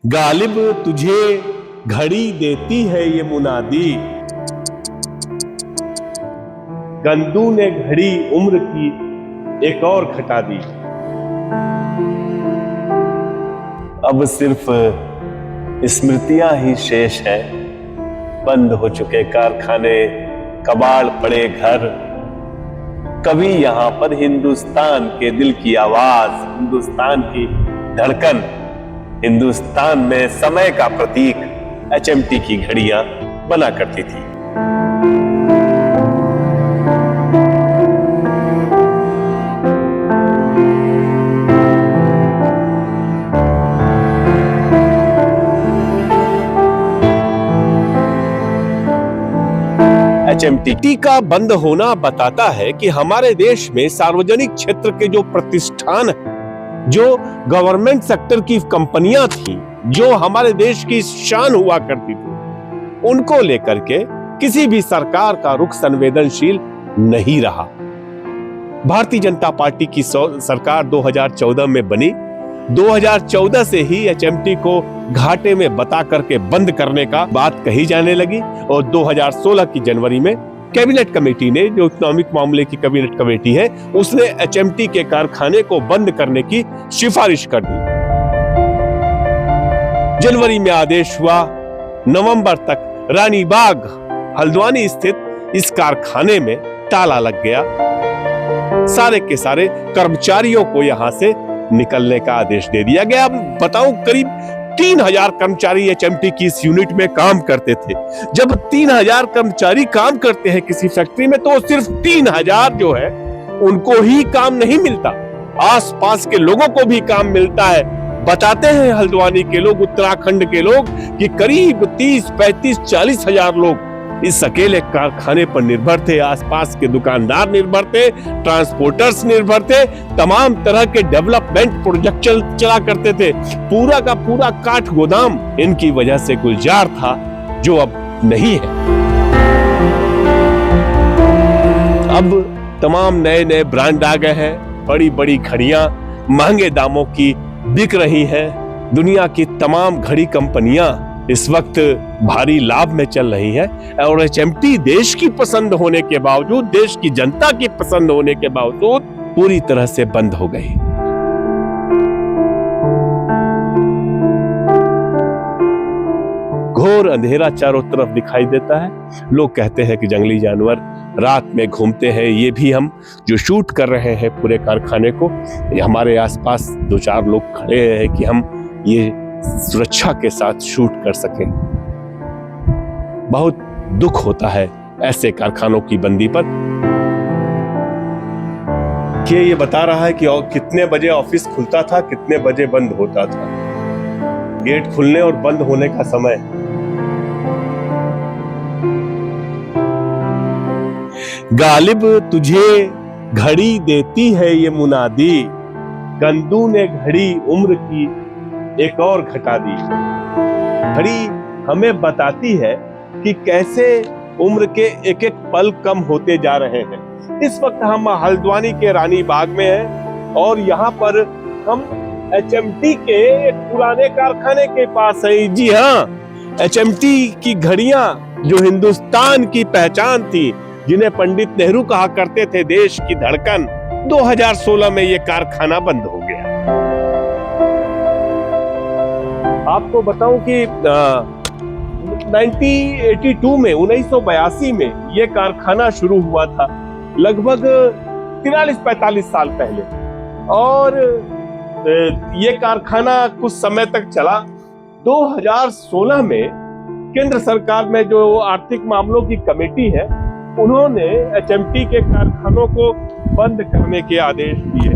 गालिब तुझे घड़ी देती है ये मुनादी, गंदू ने घड़ी उम्र की एक और घटा दी। अब सिर्फ स्मृतियां ही शेष हैं, बंद हो चुके कारखाने, कबाड़ पड़े घर। कभी यहां पर हिंदुस्तान के दिल की आवाज, हिंदुस्तान की धड़कन, हिंदुस्तान में समय का प्रतीक HMT की घड़ियां बना करती थी। HMT का बंद होना बताता है कि हमारे देश में सार्वजनिक क्षेत्र के जो प्रतिष्ठान हैं, जो गवर्नमेंट सेक्टर की कंपनियां थी, जो हमारे देश की शान हुआ करती थी, उनको लेकर के किसी भी सरकार का रुख संवेदनशील नहीं रहा। भारतीय जनता पार्टी की सरकार 2014 में बनी। 2014 से ही HMT को घाटे में बता करके बंद करने का बात कही जाने लगी और 2016 की जनवरी में कैबिनेट कमेटी ने, जो इकोनॉमिक मामले की कैबिनेट कमेटी है, उसने HMT के कारखाने को बंद करने की सिफारिश कर दी। जनवरी में आदेश हुआ, नवंबर तक रानी बाग हल्द्वानी स्थित इस कारखाने में ताला लग गया। सारे के सारे कर्मचारियों को यहां से निकलने का आदेश दे दिया गया। अब बताओ, करीब 3000 कर्मचारी HMT की इस यूनिट में काम करते थे। जब 3000 कर्मचारी काम करते हैं किसी फैक्ट्री में, तो सिर्फ 3000 जो है उनको ही काम नहीं मिलता, आसपास के लोगों को भी काम मिलता है। बताते हैं हल्द्वानी के लोग, उत्तराखंड के लोग, कि करीब 30, 35, 40 हजार लोग इस अकेले कारखाने पर निर्भर थे। आसपास के दुकानदार निर्भर थे, ट्रांसपोर्टर्स निर्भर थे, तमाम तरह के डेवलपमेंट प्रोजेक्ट चला करते थे। पूरा का पूरा काठ गोदाम इनकी वजह से गुलजार था, जो अब नहीं है। अब तमाम नए नए ब्रांड आ गए हैं, बड़ी बड़ी घड़ियां महंगे दामों की बिक रही हैं। दुनिया की तमाम घड़ी कंपनियां इस वक्त भारी लाभ में चल रही है और HMT देश की पसंद होने के बावजूद, देश की जनता की पसंद होने के बावजूद पूरी तरह से बंद हो गई। घोर अंधेरा चारों तरफ दिखाई देता है। लोग कहते हैं कि जंगली जानवर रात में घूमते हैं। ये भी हम जो शूट कर रहे हैं पूरे कारखाने को, हमारे आसपास 2-4 लोग खड़े हैं कि हम ये सुरक्षा के साथ शूट कर सकें। बहुत दुख होता है ऐसे कारखानों की बंदी पर। कि ये बता रहा है कि कितने बजे ऑफिस खुलता था, कितने बजे बंद होता था, गेट खुलने और बंद होने का समय। गालिब तुझे घड़ी देती है ये मुनादी, गंदू ने घड़ी उम्र की एक और घटा दी। घड़ी हमें बताती है कि कैसे उम्र के एक एक पल कम होते जा रहे हैं। इस वक्त हम हल्द्वानी के रानी बाग में हैं और यहाँ पर हम HMT के एक पुराने कारखाने के पास हैं। जी हाँ, HMT की घड़ियां जो हिंदुस्तान की पहचान थी, जिन्हें पंडित नेहरू कहा करते थे देश की धड़कन, 2016 में ये कारखाना बंद हो गया। आपको बताऊं कि 1982 में, 1982 में ये कारखाना शुरू हुआ था, लगभग 43-45 साल पहले। और ये कारखाना कुछ समय तक चला। 2016 में केंद्र सरकार में जो आर्थिक मामलों की कमेटी है, उन्होंने HMT के कारखानों को बंद करने के आदेश दिए।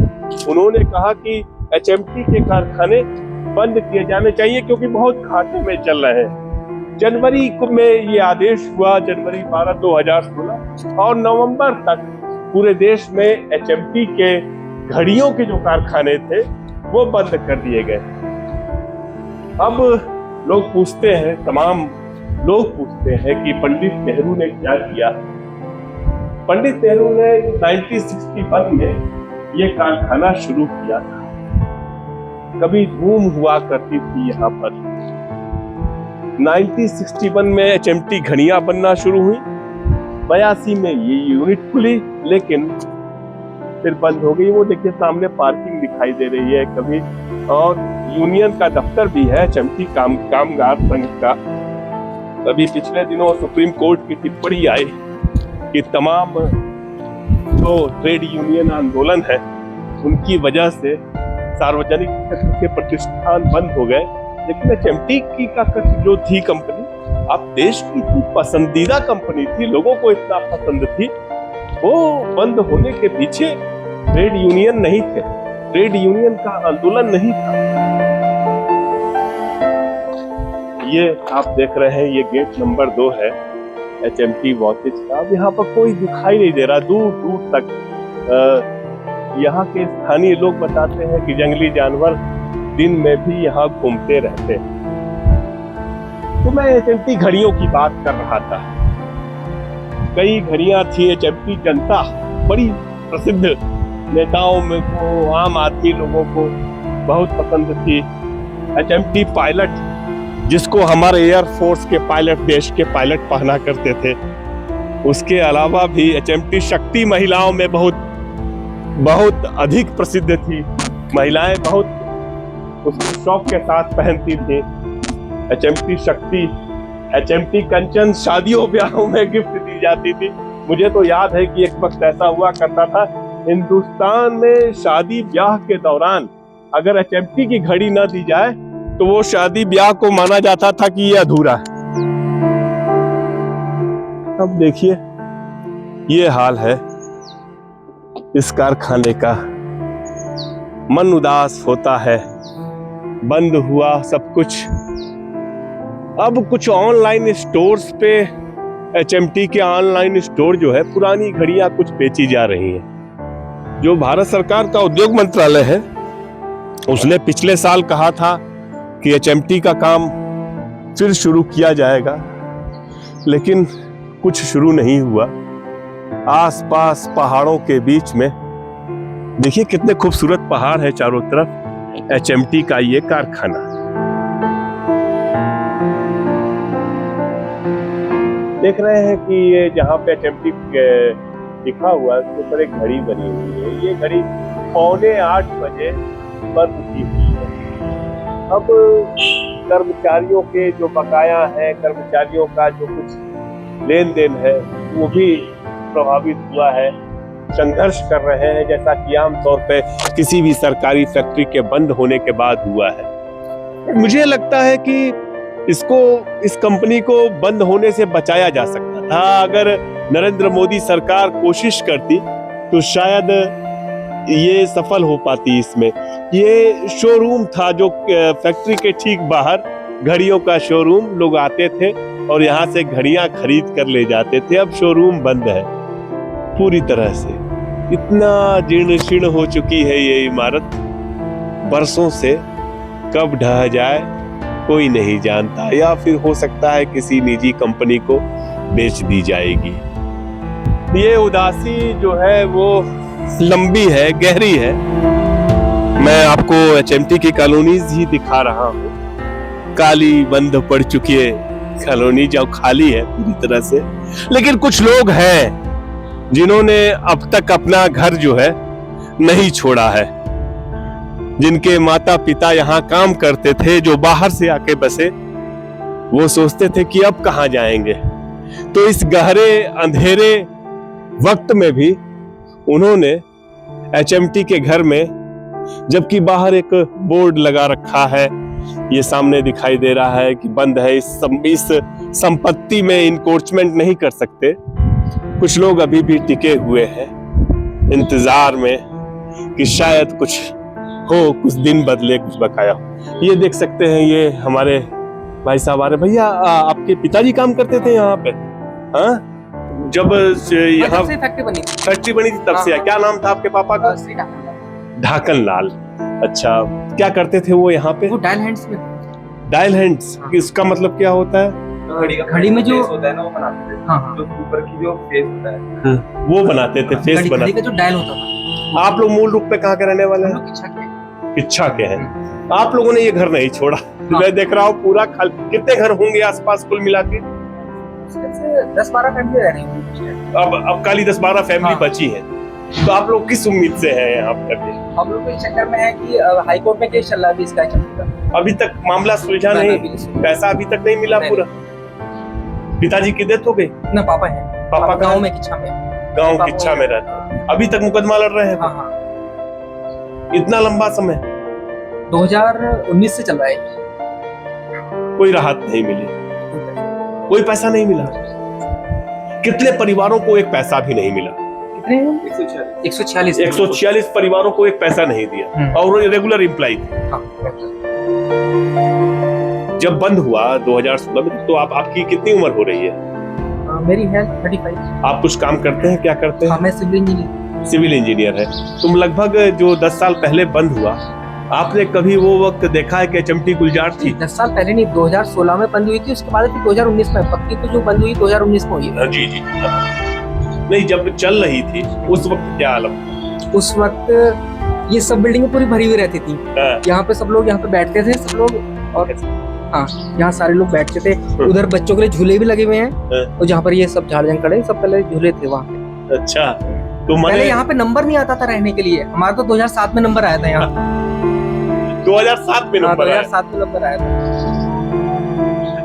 उन्होंने कहा कि HMT के कारखाने बंद किए जाने चाहिए क्योंकि बहुत घाटे में चल रहे हैं। जनवरी में ये आदेश हुआ, जनवरी 12, 2016, और नवंबर तक पूरे देश में HMT के घड़ियों के जो कारखाने थे वो बंद कर दिए गए। अब लोग पूछते हैं, तमाम लोग पूछते हैं कि पंडित नेहरू ने क्या किया। पंडित नेहरू ने 1961 में ये कारखाना शुरू किया था। कभी धूम हुआ करती थी यहाँ पर, 1961 में HMT घड़ियां बनना शुरू हुई, 82 में ये यूनिट खुली, लेकिन फिर बंद हो गई। वो देखिए सामने पार्किंग दिखाई दे रही है कभी, और यूनियन का दफ्तर भी है HMT कामगार संघ का। अभी पिछले दिनों सुप्रीम कोर्ट की टिप्पणी आई कि तमाम जो ट्रेड यूनियन आंदोलन है उनकी वजह से सार्वजनिक क्षेत्र के प्रतिष्ठान बंद हो गए, लेकिन HMT की जो थी कंपनी, अब देश की इतनी पसंदीदा कंपनी थी, लोगों को इतना पसंद थी, वो बंद होने के पीछे ट्रेड यूनियन नहीं थे, ट्रेड यूनियन का आंदोलन नहीं था। ये आप देख रहे हैं, ये गेट नंबर 2 है HMT वॉचेज का। अब यहाँ पर कोई दिखाई नहीं दे रहा दूर दूर तक। यहाँ के स्थानीय लोग बताते हैं कि जंगली जानवर दिन में भी यहाँ घूमते रहते हैं। तो मैं HMT घड़ियों की बात कर रहा था। कई घड़ियां थी HMT जनता, बड़ी प्रसिद्ध नेताओं में को, आम आदमी लोगों को बहुत पसंद थी। HMT पायलट, जिसको हमारे एयरफोर्स के पायलट, देश के पायलट पहना करते थे। उसके अलावा भी HMT शक्ति महिलाओं में बहुत अधिक प्रसिद्ध थी। महिलाएं बहुत उसको शौक के साथ पहनती थी। HMT शक्ति, HMT कंचन शादियों ब्याहों में गिफ्ट दी जाती थी। मुझे तो याद है कि एक वक्त ऐसा हुआ करता था, हिंदुस्तान में शादी ब्याह के दौरान अगर HMT की घड़ी न दी जाए तो वो शादी ब्याह को माना जाता था कि ये अधूरा है। अब देखिए ये हाल है इस कारखाने का। मन उदास होता है, बंद हुआ सब कुछ। अब कुछ ऑनलाइन स्टोर्स पे HMT के ऑनलाइन स्टोर जो है, पुरानी घड़ियां कुछ बेची जा रही हैं। जो भारत सरकार का उद्योग मंत्रालय है, उसने पिछले साल कहा था कि HMT का काम फिर शुरू किया जाएगा, लेकिन कुछ शुरू नहीं हुआ। आसपास पहाड़ों के बीच में देखिए कितने खूबसूरत पहाड़ है चारों तरफ। HMT का ये कारखाना, देख रहे हैं कि ये जहाँ पे HMT लिखा हुआ है उसके ऊपर एक घड़ी बनी हुई है। ये घड़ी 7:45 बजे बंद की हुई है। अब कर्मचारियों के जो बकाया है, कर्मचारियों का जो कुछ लेन देन है, वो भी प्रभावित हुआ है। संघर्ष कर रहे हैं, जैसा कि आमतौर पे किसी भी सरकारी फैक्ट्री के बंद होने के बाद हुआ है। मुझे लगता है कि इस कंपनी को बंद होने से बचाया जा सकता था। अगर नरेंद्र मोदी सरकार कोशिश करती तो शायद ये सफल हो पाती। इसमें ये शोरूम था जो फैक्ट्री के ठीक बाहर, घड़ियों का शोरूम, लोग आते थे और यहाँ से घड़ियां खरीद कर ले जाते थे। अब शोरूम बंद है पूरी तरह से। इतना जीर्ण शीर्ण हो चुकी है ये इमारत, बरसों से। कब ढह जाए कोई नहीं जानता, या फिर हो सकता है किसी निजी कंपनी को बेच दी जाएगी। ये उदासी जो है वो लंबी है, गहरी है। मैं आपको HMT की कॉलोनीज ही दिखा रहा हूँ। काली बंद पड़ चुकी है कॉलोनी, जो खाली है पूरी तरह से। लेकिन कुछ लोग हैं जिन्होंने अब तक अपना घर जो है नहीं छोड़ा है, जिनके माता पिता यहाँ काम करते थे, जो बाहर से आके बसे। वो सोचते थे कि अब कहाँ जाएंगे, तो इस गहरे अंधेरे वक्त में भी उन्होंने HMT के घर में, जबकि बाहर एक बोर्ड लगा रखा है, ये सामने दिखाई दे रहा है कि बंद है, इस संपत्ति में इंक्रोचमेंट नहीं कर सकते। कुछ लोग अभी भी टिके हुए हैं इंतजार में कि शायद कुछ हो, कुछ दिन बदले, कुछ बकाया हो। ये देख सकते हैं, ये हमारे भाई साहब आ रहे। भैया आपके पिताजी काम करते थे यहाँ पे? हाँ, जब यहाँ फैक्ट्री बनी थी तब से। क्या नाम था आपके पापा का? ढाकन लाल। अच्छा, क्या करते थे वो यहाँ पे? वो डायल हैंड्स में। डायल हैंड्स, इसका मतलब क्या होता है? घड़ी में जो होता है ना, वो बनाते थे। हाँ, जो ऊपर की जो फेस होता है वो बनाते थे, फेस बनाते। घड़ी का जो डायल होता था। आप लोग मूल रूप पे कहाँ के रहने वाले हैं? किच्छा के हैं। आप लोगों ने ये घर नहीं छोड़ा। हाँ। मैं देख रहा हूँ पूरा खाली। कितने घर होंगे आसपास कुल मिला के? 10-12 फैमिली रह रही है। अब खाली 10-12 फैमिली हाँ। बची है। तो आप लोग किस उम्मीद से हैं यहाँ पर अभी? हम लोग के चक्कर में है कि हाई कोर्ट में केस चल रहा है अभी इसका चलता। अभी तक मामला सुलझा नहीं, पैसा अभी तक नहीं मिला पूरा। पिताजी की डेथ हो गई? ना पापा है, पापा गाँव में किच्छा में, गाँव किच्छा में रहते हैं। अभी तक मुकदमा लड़ रहे हैं? हाँ हाँ। इतना लंबा समय 2019 से चल रहा है। कोई राहत नहीं मिली, कोई पैसा नहीं मिला। कितने परिवारों को एक पैसा भी नहीं मिला? कितने? 146 परिवारों को एक पैसा नहीं दिया और वो रेगुलर एम्प्लॉय थे। हाँ। जब बंद हुआ 2016 में तो आपकी कितनी उम्र हो रही है? मेरी है 35। आप कुछ काम करते हैं? क्या करते हैं? हाँ, मैं सिविल इंजीनियर। सिविल इंजीनियर है। तुम लगभग जो 10 साल पहले बंद हुआ, आपने कभी वो वक्त देखा है कि चमटी गुलजार थी? 10 साल पहले नहीं, 2016 में बंद हुई थी, उसके बाद फिर 2019 में पक्की तो जो बंद हुई 2019 में हुई है। जी जी। नहीं, जब चल रही थी उस वक्त क्या हालत था? उस वक्त ये सब बिल्डिंगें पूरी भरी हुई रहती थी। यहाँ पे सब लोग यहाँ पे बैठते थे सब लोग, और हाँ यहाँ सारे लोग बैठते थे। उधर बच्चों के लिए झूले भी लगे हुए हैं, और जहाँ पर ये सब झाड़ जंग खड़े सब पहले झूले थे वहाँ पे। अच्छा, तो पहले यहाँ पे नंबर नहीं आता था रहने के लिए। हमारा तो 2007 में नंबर आया था यहाँ। 2007 में नंबर आया? 2007 में नंबर आया था।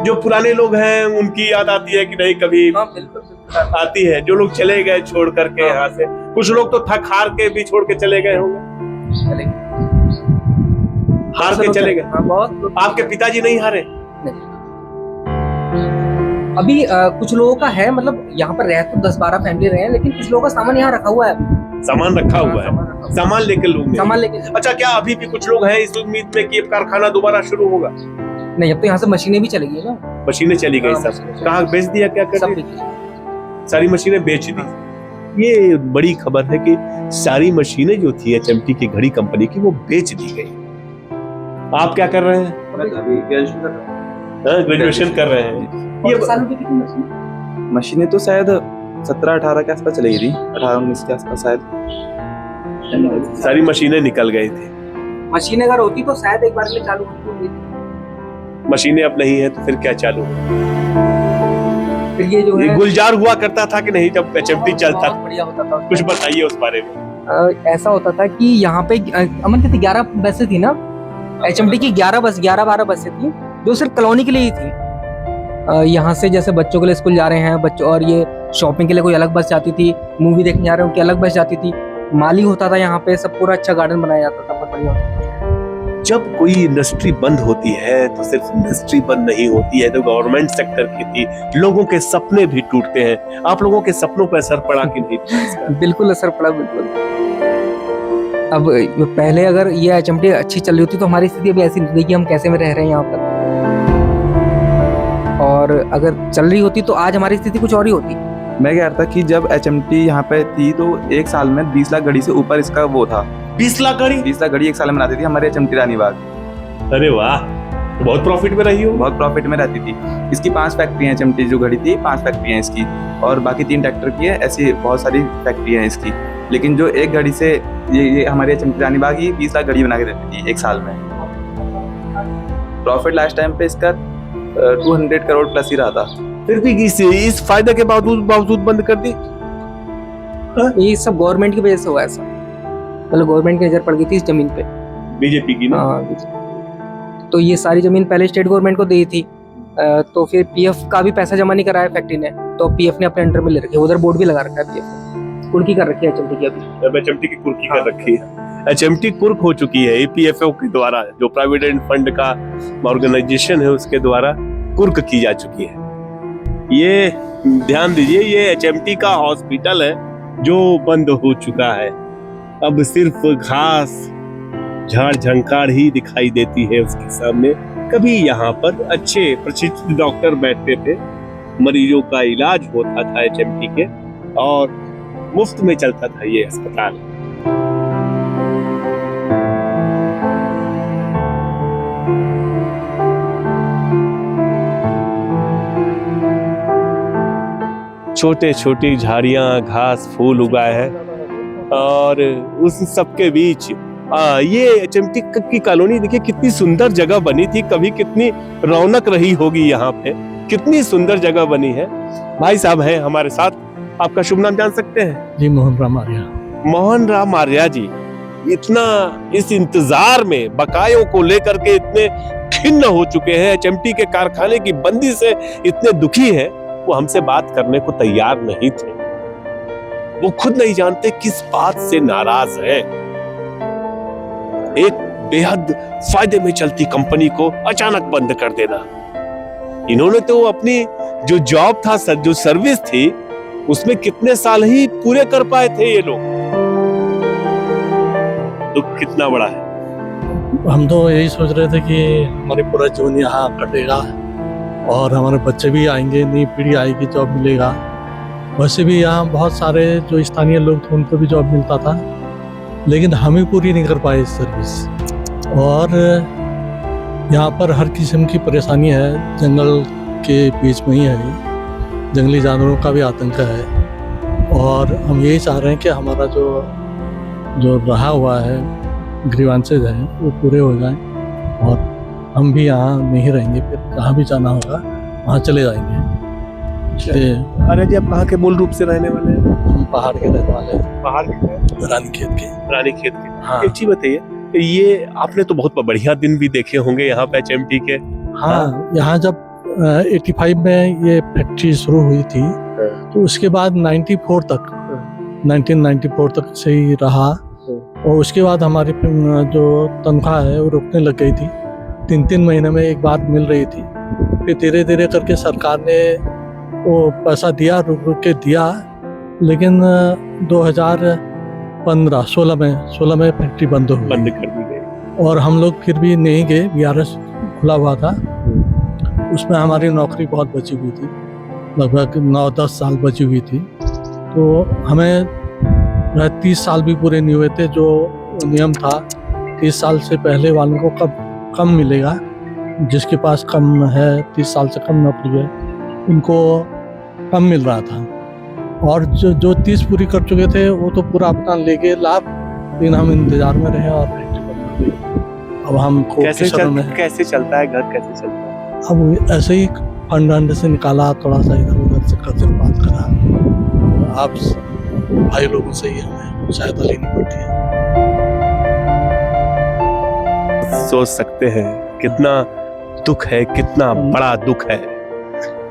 जो पुराने लोग हैं उनकी याद आती है कि नहीं कभी? हाँ बिल्कुल आती है। जो लोग चले गए छोड़ करके यहाँ से, कुछ लोग तो थक हार के भी छोड़ के चले गए होंगे। हार के चले गए? हाँ, बहुत। आपके पिताजी नहीं हारे? नहीं। अभी कुछ लोगों का है, मतलब यहाँ पर रह तो 10-12 फैमिली रहे हैं, लेकिन कुछ लोगों का सामान यहाँ रखा हुआ है। सामान रखा हुआ है? सामान लेकर लोग नहीं? सामान लेके। अच्छा, क्या अभी भी कुछ लोग हैं इस उम्मीद में कि कारखाना दोबारा शुरू होगा? नहीं, अब तो यहाँ से मशीनें भी चली गई ना। मशीनें चली गई सब? कहाँ बेच दिया? क्या कर दी? सारी मशीनें बेच दी। ये बड़ी खबर है कि सारी मशीनें जो थी एचएमटी की घड़ी कंपनी की वो बेच दी गई। आप क्या कर रहे हैं? मैं तो अभी ग्रेजुएशन कर रहा हूँ। ग्रेजुएशन कर रहे हैं। मशीनें तो शायद 17-18 के आसपास चली गई थी, 18-19 के आसपास शायद। सारी मशीनें निकल गई थी। मशीनें अगर होती तो शायद एक बार में चालू होती। मशीनें अब नहीं है तो फिर क्या चालू? फिर ये जो है गुलजार हुआ करता था कि नहीं जब एचएमटी चलता? बढ़िया होता था। कुछ बताइए उस बारे में। ऐसा होता था कि यहाँ पे अमन कितनी 11 बसें थी ना, एचएमटी की 11-12 बसें थी जो सिर्फ कॉलोनी के लिए ही थी। यहाँ से जैसे बच्चों के लिए स्कूल जा रहे हैं बच्चों, और ये शॉपिंग के लिए कोई अलग बस जाती थी, मूवी देखने जा रहे हैं उनकी अलग बस जाती थी। माली होता था यहाँ पे, सब पूरा अच्छा गार्डन बनाया जाता था, बहुत बढ़िया। जब कोई इंडस्ट्री बंद होती है तो सिर्फ इंडस्ट्री बंद नहीं होती है, तो गवर्नमेंट सेक्टर की थी, लोगों के सपने भी टूटते हैं। आप लोगों के सपनों पर असर पड़ा कि नहीं? बिल्कुल असर पड़ा, बिल्कुल। अब पहले अगर ये एचएमटी अच्छी चल रही होती तो हमारी स्थिति अभी ऐसी नहीं थी कि हम कैसे में रह रहे हैं यहाँ पर, और अगर चल रही होती तो आज हमारी स्थिति कुछ और ही होती। मैं कह रहा था कि जब एचएमटी यहाँ पे थी तो एक साल में 20 लाख घड़ी से ऊपर इसका वो था। 20 लाख घड़ी? 20 लाख घड़ी एक साल में बनाती थी हमारे एचएमटी रानी बाग। अरे वाह, बहुत प्रॉफिट में रही हो। बहुत प्रॉफिट में रहती थी। इसकी 5 फैक्ट्री हैं, एचएमटी जो घड़ी थी 5 फैक्ट्री हैं इसकी, और बाकी 3 ट्रैक्टर की है। ऐसी बहुत सारी फैक्ट्री हैं इसकी, लेकिन जो एक घड़ी से ये हमारे एचएमटी रानी बाग ही 20 लाख घड़ी बना के देती थी एक साल में। प्रॉफिट लास्ट टाइम पे इसका 200 करोड़ प्लस ही रहा था। फिर भी इस फायदे के बावजूद बंद कर दी? ये सब गवर्नमेंट की वजह से हुआ ऐसा, मतलब गवर्नमेंट की नजर पड़ गई थी इस जमीन पे, बीजेपी की ना? तो ये सारी जमीन पहले स्टेट गवर्नमेंट को दी थी, तो फिर पीएफ का भी पैसा जमा नहीं कराया फैक्ट्री ने, तो पीएफ ने अपने अंडर में ले रखी है। उधर बोर्ड भी लगा रखा है, पीएफ कुर्की कर रखी है एचएमटी की। अभी एचएमटी की कुर्की कर रखी है। एचएमटी कुर्क हो चुकी है ईपीएफओ के द्वारा, जो प्रोविडेंट फंड का ऑर्गेनाइजेशन है उसके द्वारा कुर्क की जा चुकी है। ये ध्यान दीजिए, ये एचएमटी का हॉस्पिटल है जो बंद हो चुका है। अब सिर्फ घास झाड़ झंकार ही दिखाई देती है उसके सामने। कभी यहाँ पर अच्छे प्रशिक्षित डॉक्टर बैठते थे, मरीजों का इलाज होता था एचएमटी के, और मुफ्त में चलता था ये अस्पताल। छोटे छोटी झाड़ियां, घास फूल उगाए हैं, और उस सबके बीच ये एचएमटी की कॉलोनी देखिए कितनी सुंदर जगह बनी थी, कभी कितनी रौनक रही होगी यहाँ पे, कितनी सुंदर जगह बनी है। भाई साहब हैं हमारे साथ, आपका शुभ नाम जान सकते हैं? जी, मोहन राम आर्या। मोहन राम आर्या जी, इतना इस इंतजार में बकायों को लेकर के इतने खिन्न हो चुके हैं, एचएमटी के कारखाने की बंदी से इतने दुखी हैं, वो हमसे बात करने को तैयार नहीं थे। वो खुद नहीं जानते किस बात से नाराज है। एक बेहद फायदे में चलती कंपनी को अचानक बंद कर देना, इन्होंने तो अपनी जो जॉब था, जो सर्विस थी, उसमें कितने साल ही पूरे कर पाए थे ये लोग। दुख कितना बड़ा है। हम तो यही सोच रहे थे कि हमारे पूरा जीवन यहाँ कटेगा और हमारे बच्चे भी आएंगे, नई पीढ़ी आएगी, जॉब मिलेगा। वैसे भी यहाँ बहुत सारे जो स्थानीय लोग थे उनको भी जॉब मिलता था, लेकिन हम ही पूरी नहीं कर पाए इस सर्विस। और यहाँ पर हर किस्म की परेशानी है, जंगल के बीच में ही है, जंगली जानवरों का भी आतंक है। और हम यही चाह रहे हैं कि हमारा जो रहा हुआ है ग्रीवांसेज है वो पूरे हो जाएं और हम भी यहाँ नहीं रहेंगे, फिर जहाँ भी जाना होगा वहाँ चले जाएंगे। अरे जी, आप कहाँ के मूल रूप से रहने वाले हैं? हम पहाड़ के रहने वाले हैं। पहाड़ के? रानीखेत के। रानीखेत के। हाँ। एक चीज बताइए, ये आपने तो बहुत बढ़िया दिन भी देखे होंगे यहाँ पे एचएमटी के। हाँ, यहाँ जब 85 में ये फैक्ट्री शुरू हुई थी तो उसके बाद 1994 तक से ही रहा। और उसके बाद हमारी जो तनख्वाह है वो रुकने लग गई थी, 3 महीने में एक बार मिल रही थी। फिर धीरे धीरे करके सरकार ने वो पैसा दिया, रुक के दिया, लेकिन 2016 में फैक्ट्री बंद हो बंद कर दी गई। और हम लोग फिर भी नहीं गए, बीआरएस खुला हुआ था, उसमें हमारी नौकरी बहुत बची हुई थी, लगभग 9-10 साल बची हुई थी। तो हमें 30 साल भी पूरे नहीं हुए थे। जो नियम था 30 साल से पहले वालों को कम मिलेगा, जिसके पास कम है, 30 साल से कम नौकरी है, उनको कम मिल रहा था। और जो 30 पूरी कर चुके थे वो तो पूरा अपना ले गए लाभ, लेकिन हम इंतजार में रहे और फैक्ट्री बंद हो गई। अब हमको कैसे चलता है घर, कैसे चलता है? अब ऐसे ही फंड से निकाला, थोड़ा सा इधर उधर से कर्ज बात करा। आप भाई लोगों से ही हमें सहायता लेनी पड़ती है। सोच सकते हैं कितना दुख है, कितना बड़ा दुख है।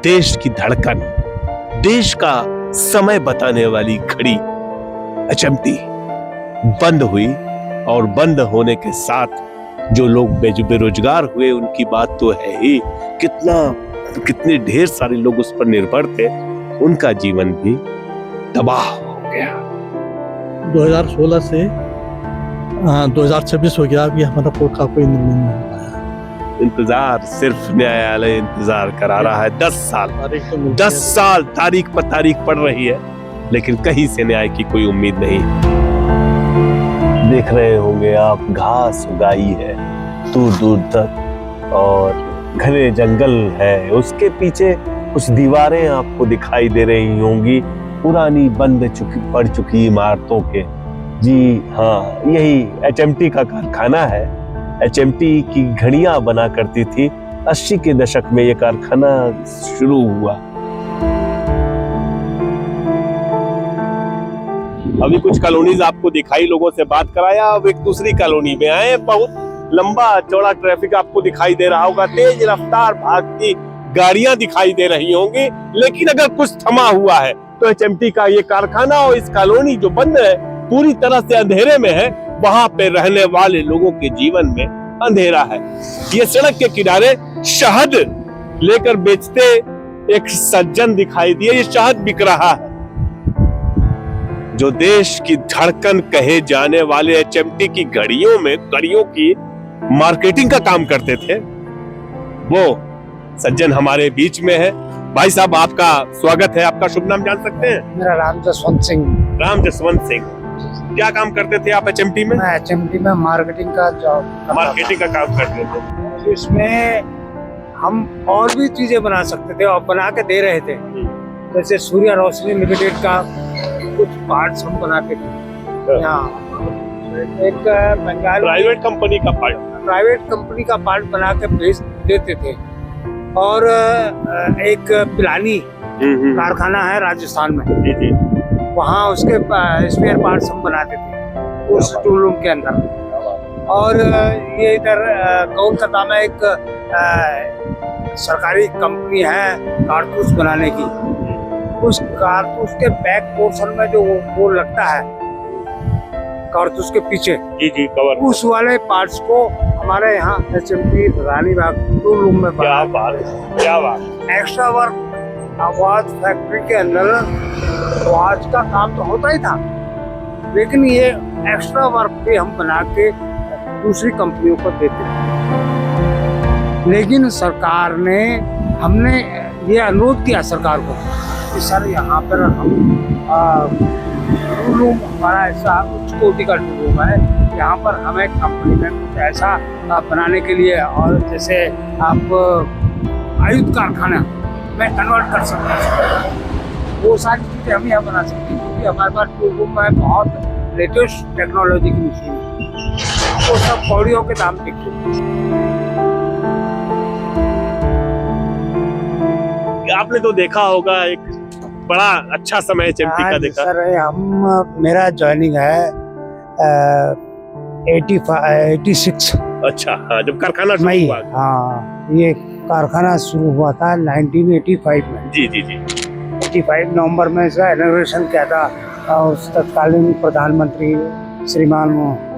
देश की धड़कन, देश का समय बताने वाली घड़ी एचएमटी बंद हुई, और बंद होने के साथ जो लोग बेरोजगार हुए उनकी बात तो है ही, कितने ढेर सारे लोग उस पर निर्भर थे, उनका जीवन भी तबाह हो गया। 2016 से 2026 हो गया, अभी हमारा कोर्ट का कोई निर्णय नहीं हो पाया। इंतजार, सिर्फ न्यायालय इंतजार करा रहा है। 10 साल तारीख पर तारीख पड़ रही है, लेकिन कहीं से न्याय की कोई उम्मीद नहीं। देख रहे होंगे आप, घास उगाई है दूर दूर तक और घने जंगल है, उसके पीछे कुछ दीवारें आपको दिखाई दे रही होंगी, पुरानी पड़ चुकी इमारतों के। जी हाँ, यही एचएमटी का कारखाना है। एचएमटी की घड़ियां बना करती थी। 80 के दशक में ये कारखाना शुरू हुआ। अभी कुछ कॉलोनीज आपको दिखाई, लोगों से बात कराया। अब एक दूसरी कॉलोनी में आए, बहुत लंबा चौड़ा ट्रैफिक आपको दिखाई दे रहा होगा, तेज रफ्तार भागती गाड़ियां दिखाई दे रही होंगी, लेकिन अगर कुछ थमा हुआ है तो एचएमटी का ये कारखाना और इस कॉलोनी जो बंद है, पूरी तरह से अंधेरे में है। वहां पे रहने वाले लोगों के जीवन में अंधेरा है। ये सड़क के किनारे शहद लेकर बेचते एक सज्जन दिखाई दिए, ये शहद बिक रहा है। जो देश की धड़कन कहे जाने वाले एचएमटी की घड़ियों की मार्केटिंग का काम करते थे, वो सज्जन हमारे बीच में है। भाई साहब, आपका स्वागत है। आपका शुभ नाम जान सकते हैं? मेरा राम जसवंत सिंह। राम जसवंत सिंह, क्या काम करते थे आप एचएमटी में? मैं एचएमटी में मार्केटिंग का काम करते थे। इसमें हम और भी चीजें बना सकते थे और बना के दे रहे थे। जैसे सूर्य रोशनी लिमिटेड का कुछ पार्ट्स हम बना के दिए। यहाँ एक बंगाल प्राइवेट कंपनी का पार्ट। प्राइवेट कंपनी का पार्ट बना के बेच देते थे। और एक पिलानी कारखाना है राजस्थान में, जी जी। वहाँ उसके स्पेयर पार्ट्स हम बनाते थे उस टूल रूम के अंदर। और ये इधर कोलकाता में एक सरकारी कंपनी है कारतूस बनाने की। उस कारतूस के बैक पोर्शन में जो वो लगता है कारतूस के पीछे, जी जी, कवर। उस वाले पार्ट्स को हमारे यहाँ HMT रानीबाग टूल रूम में क्या बात है, क्या बात। एक्स्ट्रा वर्क आवाज फैक्ट्री के अंदर आवाज का काम तो होता ही था, लेकिन ये एक्स्ट्रा वर्क भी हम बना के दूसरी कंपनियों को देते थे। लेकिन सरकार ने, हमने ये अनुरोध किया सरकार को कि सर यहाँ पर हम टूल रूम हमारा ऐसा उच्च कोटि का टूल रूम है, यहाँ पर हमें कंपनी में कुछ ऐसा बनाने के लिए, और जैसे आप आयुध कारखाना में कन्वर्ट कर सकते हैं, वो सारी चीज़ें हम यहाँ बना सकते हैं, क्योंकि हमारे पास टूल रूम में बहुत लेटेस्ट टेक्नोलॉजी की मशीन है, वो सब कौड़ियों के दाम बिकते हैं। आपने तो देखा होगा, एक बड़ा अच्छा समय HMT का देखा। सर मेरा ज्वाइनिंग है 86 अच्छा, हाँ, जब कारखाना शुरू मई। हुआ। हाँ, ये कारखाना शुरू हुआ था 1985 में। जी जी जी। 85 नवंबर में इसका इनॉग्रेशन किया था उस तत्कालीन प्रधानमंत्री श्रीमान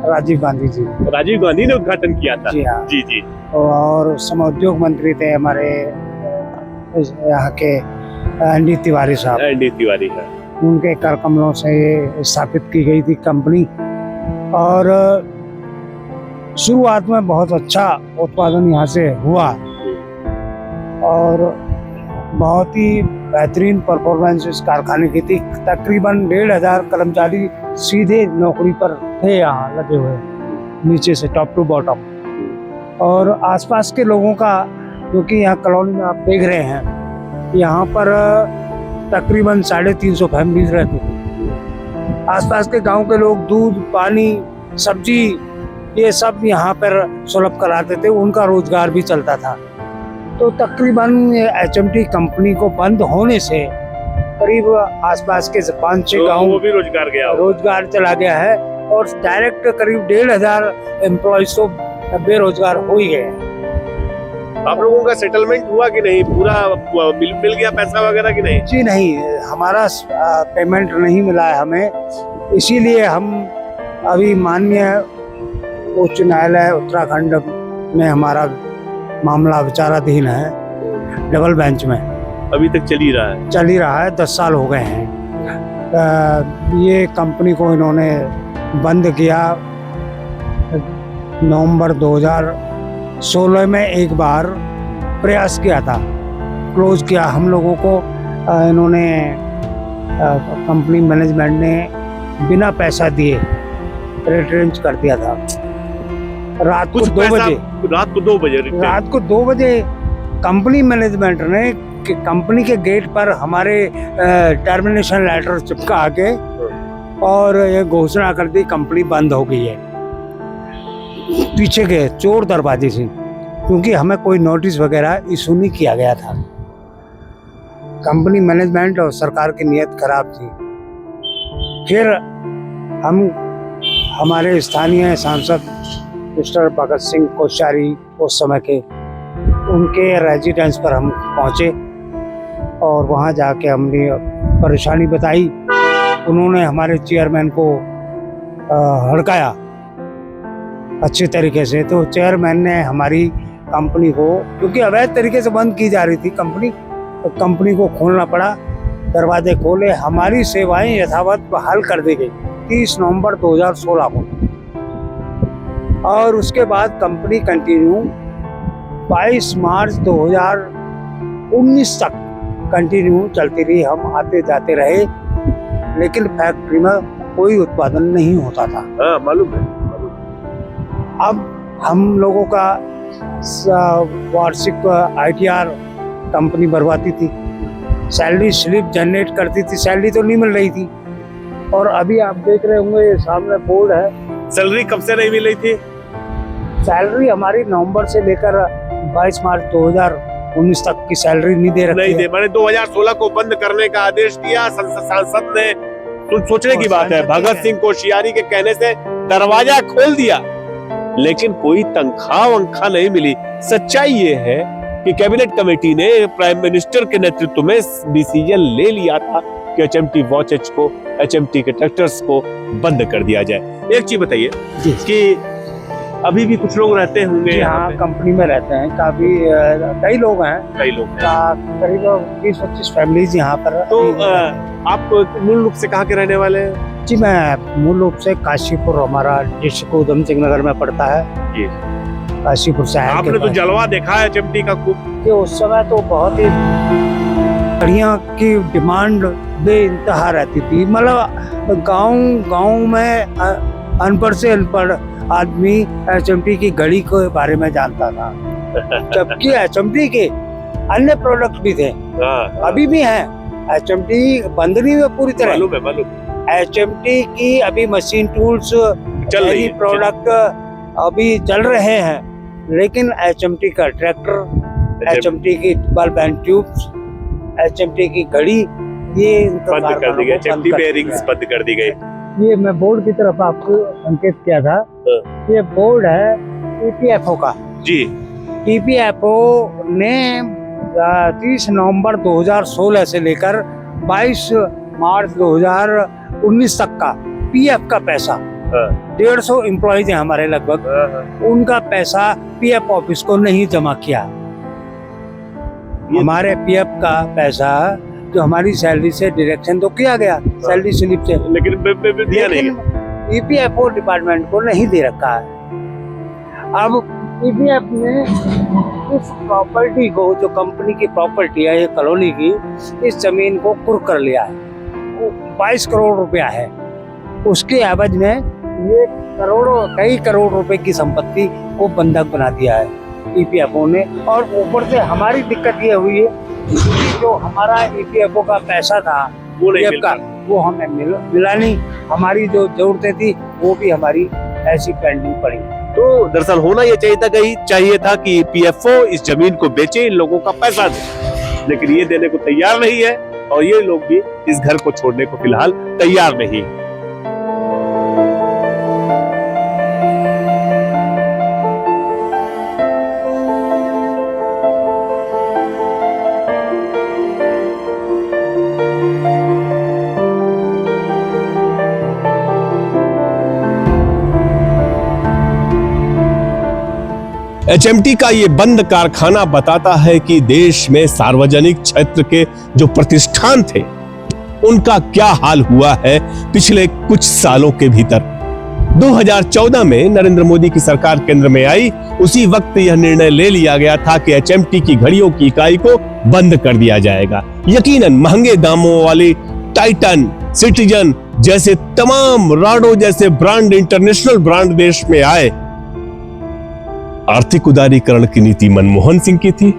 राजीव गांधी जी। राजीव गांधी ने उद्घाटन किया था। जी हाँ। जी जी। और श्रमोद्योग मंत्री थे हमारे यहाँ के ND तिवारी साहब। ND तिवारी है। उनके कर कमलों से ये स्थापित की गई थी कंपनी। और शुरुआत में बहुत अच्छा उत्पादन यहाँ से हुआ और बहुत ही बेहतरीन परफॉर्मेंस इस कारखाने की थी। तकरीबन 1,500 कर्मचारी सीधे नौकरी पर थे यहाँ लगे हुए, नीचे से टॉप टू बॉटम। और आसपास के लोगों का, क्योंकि यहाँ कॉलोनी में आप देख रहे हैं, यहाँ पर तकरीबन 350 फैमिलीज रहती थी। आसपास के गांव के लोग दूध, पानी, सब्जी ये सब यहाँ पर सुलभ कराते थे, उनका रोजगार भी चलता था। तो तकरीबन HMT कंपनी को बंद होने से करीब आसपास के 5-6 गाँव वो भी रोजगार गया, रोजगार चला गया है। और डायरेक्ट करीब 1,500 एम्प्लॉयज तो बेरोजगार हो ही गए हैं। आप लोगों का सेटलमेंट हुआ कि नहीं? पूरा मिल गया पैसा वगैरह कि नहीं? जी नहीं, हमारा पेमेंट नहीं मिला है हमें, इसीलिए हम अभी माननीय उच्च न्यायालय उत्तराखंड में हमारा मामला विचाराधीन है, डबल बेंच में। अभी तक चल ही रहा है? चल ही रहा है, 10 साल हो गए हैं। ये कंपनी को इन्होंने बंद किया नवंबर 2016 में, एक बार प्रयास किया था, क्लोज किया हम लोगों को। इन्होंने कंपनी मैनेजमेंट ने बिना पैसा दिए रिट्रेंच कर दिया था। रात को 2 बजे कंपनी मैनेजमेंट ने कंपनी के गेट पर हमारे टर्मिनेशन लेटर चिपका के और ये घोषणा कर दी कंपनी बंद हो गई है, पीछे के चोर दरवाजे से, क्योंकि हमें कोई नोटिस वगैरह इशू नहीं किया गया था। कंपनी मैनेजमेंट और सरकार की नीयत खराब थी। फिर हमारे स्थानीय सांसद मिस्टर भगत सिंह कोश्यारी उस समय के, उनके रेजिडेंस पर हम पहुंचे और वहां जाके हमने परेशानी बताई। उन्होंने हमारे चेयरमैन को हड़काया अच्छे तरीके से। तो चेयरमैन ने हमारी कंपनी को, क्योंकि अवैध तरीके से बंद की जा रही थी कंपनी, तो कंपनी को खोलना पड़ा। दरवाजे खोले, हमारी सेवाएं यथावत बहाल कर दी गई 30 नवंबर 2016 को। और उसके बाद कंपनी कंटिन्यू 22 मार्च 2019 तक कंटिन्यू चलती रही। हम आते जाते रहे, लेकिन फैक्ट्री में कोई उत्पादन नहीं होता था। हाँ, मालूम है। अब हम लोगों का वार्षिक ITR कंपनी भरवाती थी, सैलरी स्लिप जनरेट करती थी, सैलरी तो नहीं मिल रही थी। और अभी आप देख रहे होंगे, ये सामने बोर्ड है, सैलरी कब से नहीं मिल रही थी? सैलरी हमारी नवंबर से लेकर 22 मार्च 2019 तक की सैलरी नहीं दे रखी नहीं है। दे, मैंने 2016 को बंद करने का आदेश दिया, सांसद ने, तो सोचने की बात है, भगत सिंह कोश्यारी के कहने से दरवाजा खोल दिया, लेकिन कोई तनख्वाह वंखा नहीं मिली। सच्चाई ये है कि कैबिनेट कमेटी ने प्राइम मिनिस्टर के नेतृत्व में डिसीजन ले लिया था कि एचएमटी वॉचेज को, एचएमटी के ट्रैक्टर्स को बंद कर दिया जाए। एक चीज बताइए जी कि अभी भी कुछ लोग रहते होंगे जी यहाँ हाँ, पे? कंपनी में रहते हैं काफी, कई लोग हैं, कई लोग हैं। करीब 20-25 फैमिलीज यहाँ पर। तो आप मूल रूप से कहाँ के रहने वाले हैं? जी मैं मूल रूप से काशीपुर, हमारा डिस्ट्रिक्ट उधम सिंह नगर में पड़ता है जी। काशीपुर शहर के आपने तो पास। जलवा देखा है एचएमटी का खूब। कि उस समय तो बहुत ही बढ़िया की डिमांड बेइंतहा रहती थी। मतलब गांव में अनपढ़ से अनपढ़ आदमी एचएमटी की घड़ी के बारे में जानता था, जबकि एचएमटी के अन्य प्रोडक्ट भी थे, अभी भी हैं। एचएमटी बंद नहीं हुआ पूरी तरह। मालूम है, मालूम। एचएमटी की अभी मशीन टूल्स चल रही है, प्रोडक्ट अभी चल रहे हैं, लेकिन एचएमटी का ट्रैक्टर, एचएमटी की बल्ब एंड ट्यूब्स, एचएमटी की घड़ी, ये इनका बंद कर दी गई, एचएमटी बेयरिंग्स बंद कर दी गई। ये मैं बोर्ड की तरफ आपको संकेत किया था, ये बोर्ड है ईपीएफओ का जी। ईपीएफओ ने 30 नवंबर 2016 से लेकर 22 मार्च 2019 तक का पीएफ का पैसा, 150 एम्प्लॉइज हैं हमारे लगभग, उनका पैसा पीएफ ऑफिस को नहीं जमा किया। हमारे पीएफ का पैसा जो हमारी सैलरी से डायरेक्शन तो किया गया, सैलरी स्लिप से, लेकिन दिया नहीं। ईपीएफओ डिपार्टमेंट को नहीं दे रखा है। अब ईपीएफ ने इस प्रॉपर्टी को, जो कंपनी की प्रॉपर्टी है ये कॉलोनी की, इस जमीन को कुर्क कर लिया है। 22 करोड़ रुपया है, उसके एवज में ये कई करोड़ रुपए की संपत्ति को बंधक बना दिया है ईपीएफओ ने। और ऊपर से हमारी दिक्कत ये हुई है कि जो हमारा ईपीएफओ का पैसा था वो नहीं पीएफ का, वो हमें मिला नहीं। हमारी जो जरूरतें थी वो भी हमारी ऐसी पेंडिंग पड़ी। तो दरअसल होना ये चाहिए था कि पीएफओ इस जमीन को बेचे, इन लोगों का पैसा दे, लेकिन ये देने को तैयार नहीं है और ये लोग भी इस घर को छोड़ने को फिलहाल तैयार नहीं। एचएमटी का ये बंद कारखाना बताता है कि देश में सार्वजनिक क्षेत्र के जो प्रतिष्ठान थे उनका क्या हाल हुआ है पिछले कुछ सालों के भीतर। 2014 में नरेंद्र मोदी की सरकार केंद्र में आई, उसी वक्त यह निर्णय ले लिया गया था कि एचएमटी की घड़ियों की इकाई को बंद कर दिया जाएगा। यकीनन महंगे दामों वाली टाइटन, सिटीजन जैसे तमाम राडो जैसे ब्रांड, इंटरनेशनल ब्रांड देश में आए। आर्थिक उदारीकरण की नीति मनमोहन सिंह की थी,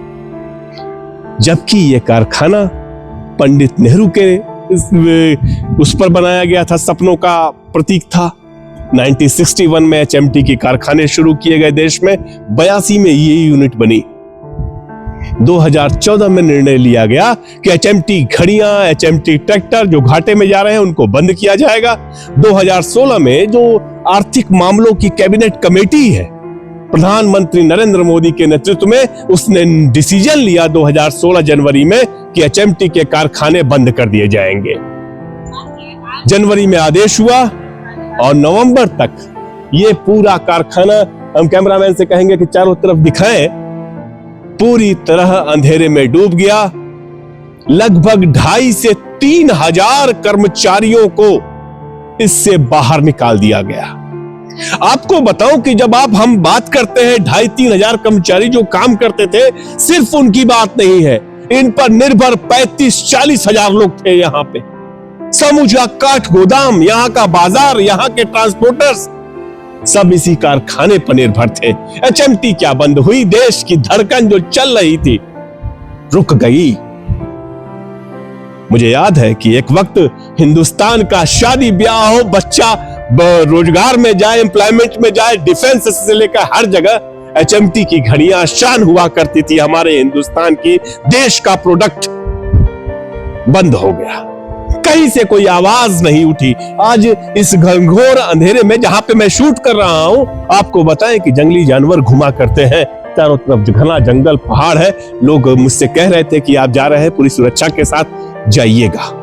जबकि यह कारखाना पंडित नेहरू के उस पर बनाया गया था, सपनों का प्रतीक था। 1961 में एचएमटी के कारखाने शुरू किए गए देश में, 82 में ये यूनिट बनी। 2014 में निर्णय लिया गया कि एचएमटी घड़ियां, एचएमटी ट्रैक्टर जो घाटे में जा रहे हैं उनको बंद किया जाएगा। 2016 में जो आर्थिक मामलों की कैबिनेट कमेटी है, प्रधानमंत्री नरेंद्र मोदी के नेतृत्व में, उसने डिसीजन लिया 2016 जनवरी में कि एचएमटी के कारखाने बंद कर दिए जाएंगे। जनवरी में आदेश हुआ और नवंबर तक ये पूरा कारखाना, हम कैमरामैन से कहेंगे कि चारों तरफ दिखाएं, पूरी तरह अंधेरे में डूब गया। लगभग 2,500 से 3,000 कर्मचारियों को इससे बाहर निकाल दिया गया। आपको बताऊं कि जब हम बात करते हैं 2,500-3,000 कर्मचारी जो काम करते थे, सिर्फ उनकी बात नहीं है, इन पर निर्भर 35-40 हजार लोग थे। यहाँ पे समूचा काठ गोदाम, यहाँ का बाजार, यहाँ के ट्रांसपोर्टर्स सब इसी कारखाने पर निर्भर थे। एचएमटी क्या बंद हुई? देश की धड़कन जो चल रही थी रुक गई। मुझे याद है कि एक वक्त हिंदुस्तान का शादी ब्याह हो, बच्चा रोजगार में जाए, एम्प्लॉयमेंट में जाए, डिफेंस से लेकर हर जगह एचएमटी की घड़ियां शान हुआ करती थी। हमारे हिंदुस्तान की देश का प्रोडक्ट बंद हो गया, कहीं से कोई आवाज नहीं उठी। आज इस घनघोर अंधेरे में जहां पे मैं शूट कर रहा हूं, आपको बताएं कि जंगली जानवर घुमा करते हैं, चारों तरफ घना जंगल पहाड़ है। लोग मुझसे कह रहे थे कि आप जा रहे हैं पूरी सुरक्षा के साथ जाइएगा।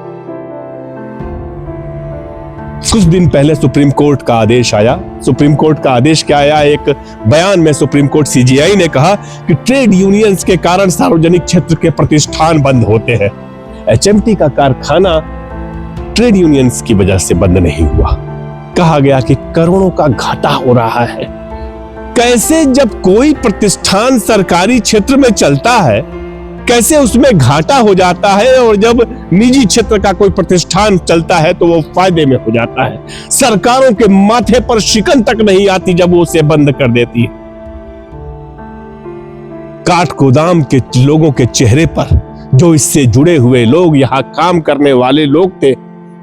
कुछ दिन पहले सुप्रीम कोर्ट का आदेश आया। सुप्रीम कोर्ट का आदेश क्या आया? एक बयान में सुप्रीम कोर्ट सीजीआई ने कहा कि ट्रेड यूनियंस के कारण सार्वजनिक क्षेत्र के प्रतिष्ठान बंद होते हैं। एचएमटी का कारखाना ट्रेड यूनियंस की वजह से बंद नहीं हुआ। कहा गया कि करोड़ों का घाटा हो रहा है। कैसे जब कोई प्रतिष्ठान सरकारी क्षेत्र में चलता है, कैसे उसमें घाटा हो जाता है, और जब निजी क्षेत्र का कोई प्रतिष्ठान चलता है तो वो फायदे में हो जाता है। सरकारों के माथे पर शिकन तक नहीं आती जब वो उसे बंद कर देती है। काठ गोदाम के लोगों के चेहरे पर, जो इससे जुड़े हुए लोग, यहां काम करने वाले लोग थे,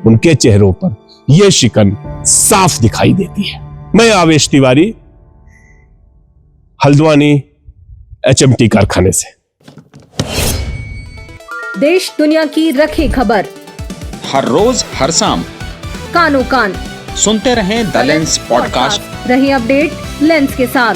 उनके चेहरों पर यह शिकन साफ दिखाई देती है। मैं आवेश तिवारी, हल्द्वानी एचएमटी कारखाने से। देश दुनिया की रखी खबर हर रोज हर शाम कानो कान सुनते रहें द लेंस पॉडकास्ट। रही अपडेट लेंस के साथ।